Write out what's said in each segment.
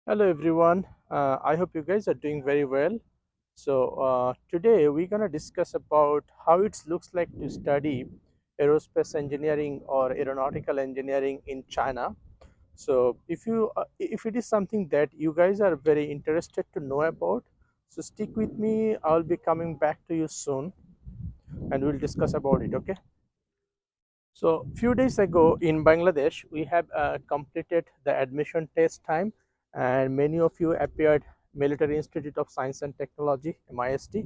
Hello everyone. I hope you guys are doing very well. Today we're gonna discuss about how it looks like to study aerospace engineering or aeronautical engineering in China. If it is something that you guys are very interested to know about, so stick with me. I'll be coming back to you soon, and we'll discuss about it. Okay. So, few days ago in Bangladesh, we have completed the admission test time, and many of you appeared Military Institute of Science and Technology (MIST)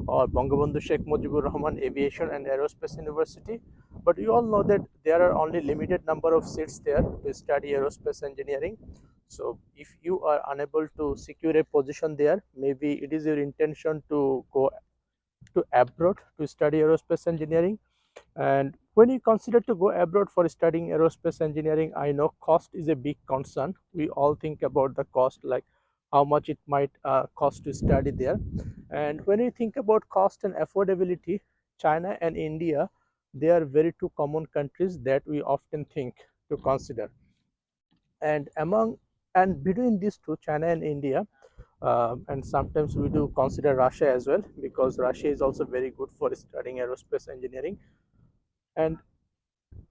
or Bangabandhu Sheikh Mujibur Rahman Aviation and Aerospace University. But you all know that there are only limited number of seats there to study aerospace engineering. So, if you are unable to secure a position there, maybe it is your intention to go to abroad to study aerospace engineering. And when you consider to go abroad for studying aerospace engineering, I know cost is a big concern. We all think about the cost, like how much it might cost to study there. And when you think about cost and affordability, China and India, they are very two common countries that we often think to consider. And among and between these two, China and India, and sometimes we do consider Russia as well, because Russia is also very good for studying aerospace engineering. And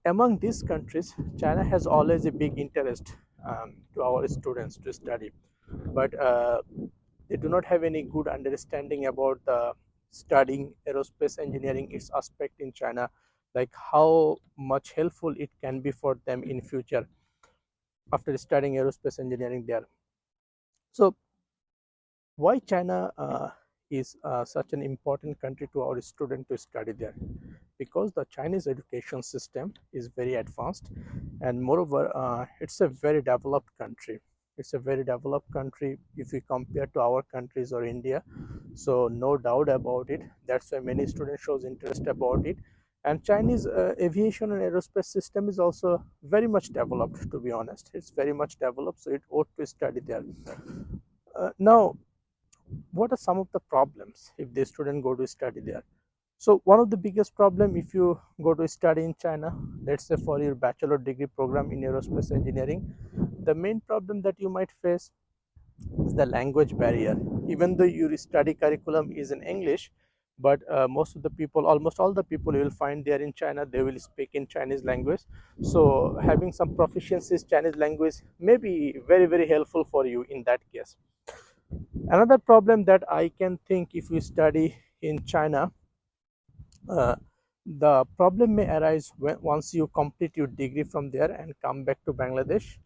among these countries, China has always a big interest to our students to study, but they do not have any good understanding about the studying aerospace engineering, its aspect in China, like how much helpful it can be for them in future after studying aerospace engineering there. So why China is such an important country to our student to study there? Because the Chinese education system is very advanced, and moreover, it's a very developed country. It's a very developed country if we compare to our countries or India. So no doubt about it. That's why many students shows interest about it. And Chinese aviation and aerospace system is also very much developed. To be honest, it's very much developed, so it ought to study there. Now, what are some of the problems if the student go to study there? So one of the biggest problem if you go to study in China, let's say for your bachelor degree program in aerospace engineering, the main problem that you might face is the language barrier. Even though your study curriculum is in English, but most of the people, almost all the people you will find there in China, they will speak in Chinese language. So having some proficiency in Chinese language may be very very helpful for you in that case. Another problem that I can think if you study in China, uh, the problem may arise once you complete your degree from there and come back to Bangladesh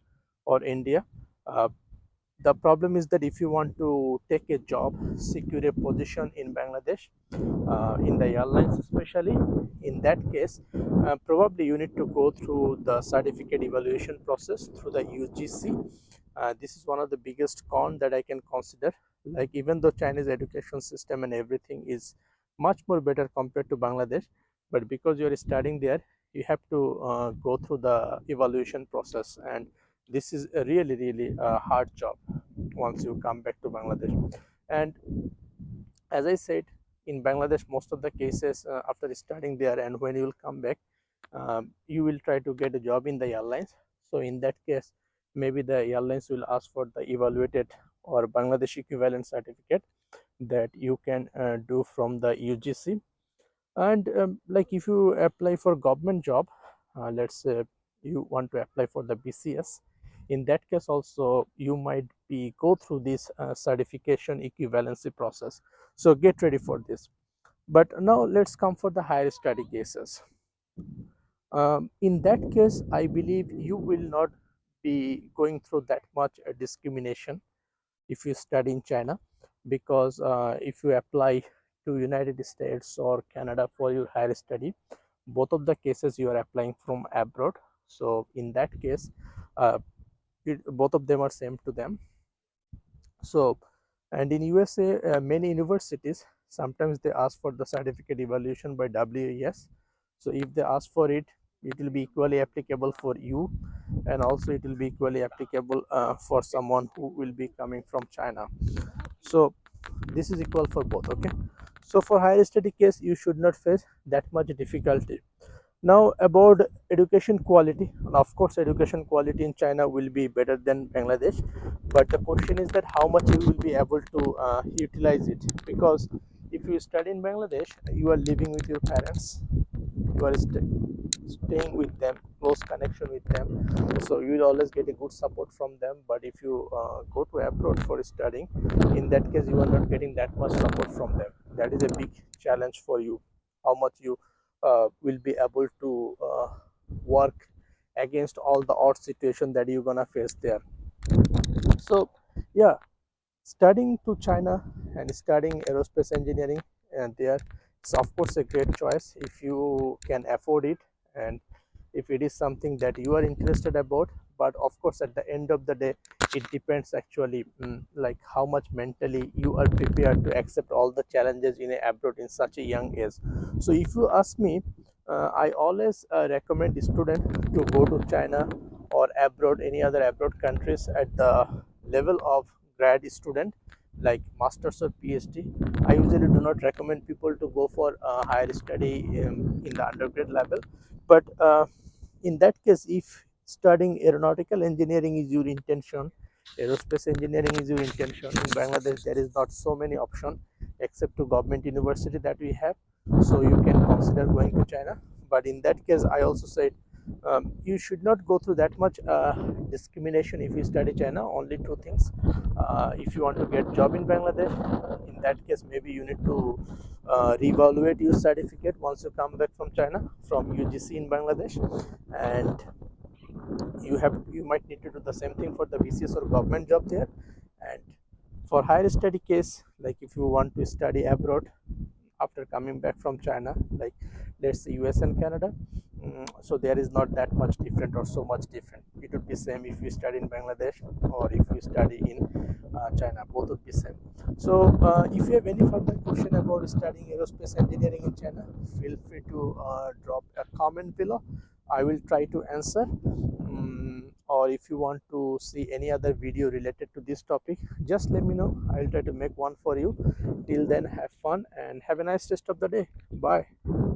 or India. Uh, the problem is that if you want to take a job, secure a position in Bangladesh, in the airlines especially, in that case, probably you need to go through the certificate evaluation process through the UGC. This is one of the biggest con that I can consider. Like even though Chinese education system and everything is much more better compared to Bangladesh, but because you are studying there, you have to go through the evaluation process, and this is a really really hard job once you come back to Bangladesh. And as I said, in Bangladesh, most of the cases after studying there and when you will come back, you will try to get a job in the airlines. So in that case, maybe the airlines will ask for the evaluated or Bangladesh equivalent certificate that you can do from the UGC. And like if you apply for government job, let's say you want to apply for the BCS, in that case also you might be go through this certification equivalency process. So get ready for this. But now let's come for the higher study cases. In that case, I believe you will not be going through that much discrimination if you study in China, because if you apply to United States or Canada for your higher study, both of the cases you are applying from abroad. So in that case, uh, both of them are same to them. So, and in USA, many universities sometimes they ask for the certificate evaluation by WES. So if they ask for it, it will be equally applicable for you, and also it will be equally applicable for someone who will be coming from China. So this is equal for both. Okay. So for higher study case, you should not face that much difficulty. Now about education quality, and of course education quality in China will be better than Bangladesh, but the question is that how much you will be able to utilize it, because if you study in Bangladesh, you are living with your parents, you are staying with them, close connection with them, so you will always get a good support from them. But if you go to abroad for studying, in that case you are not getting that much support from them. That is a big challenge for you, how much you will be able to work against all the odd situation that you're gonna face there. So yeah, studying to China and studying aerospace engineering, and there it's of course a great choice if you can afford it, and if it is something that you are interested about. But of course at the end of the day, it depends actually, like how much mentally you are prepared to accept all the challenges in a abroad in such a young age. So if you ask me, I always recommend student to go to China or abroad, any other abroad countries at the level of grad student, like masters or PhD. I usually do not recommend people to go for higher study in the undergrad level. But in that case, if studying aeronautical engineering is your intention, aerospace engineering is your intention, in Bangladesh there is not so many options except to government university that we have, so you can consider going to China. But in that case, I also said, you should not go through that much discrimination if you study China. Only two things: if you want to get job in Bangladesh, in that case maybe you need to reevaluate your certificate once you come back from China, from UGC in Bangladesh. And you might need to do the same thing for the BCS or government job there. And for higher study case, like if you want to study abroad after coming back from China, like let's say US and Canada, so there is not that much different or so much different. It would be same if you study in Bangladesh or if you study in China, both would be same. So if you have any further question about studying aerospace engineering in China, feel free to drop a comment below. I will try to answer. Or if you want to see any other video related to this topic, just let me know. I'll try to make one for you. Till then, have fun and have a nice rest of the day. Bye.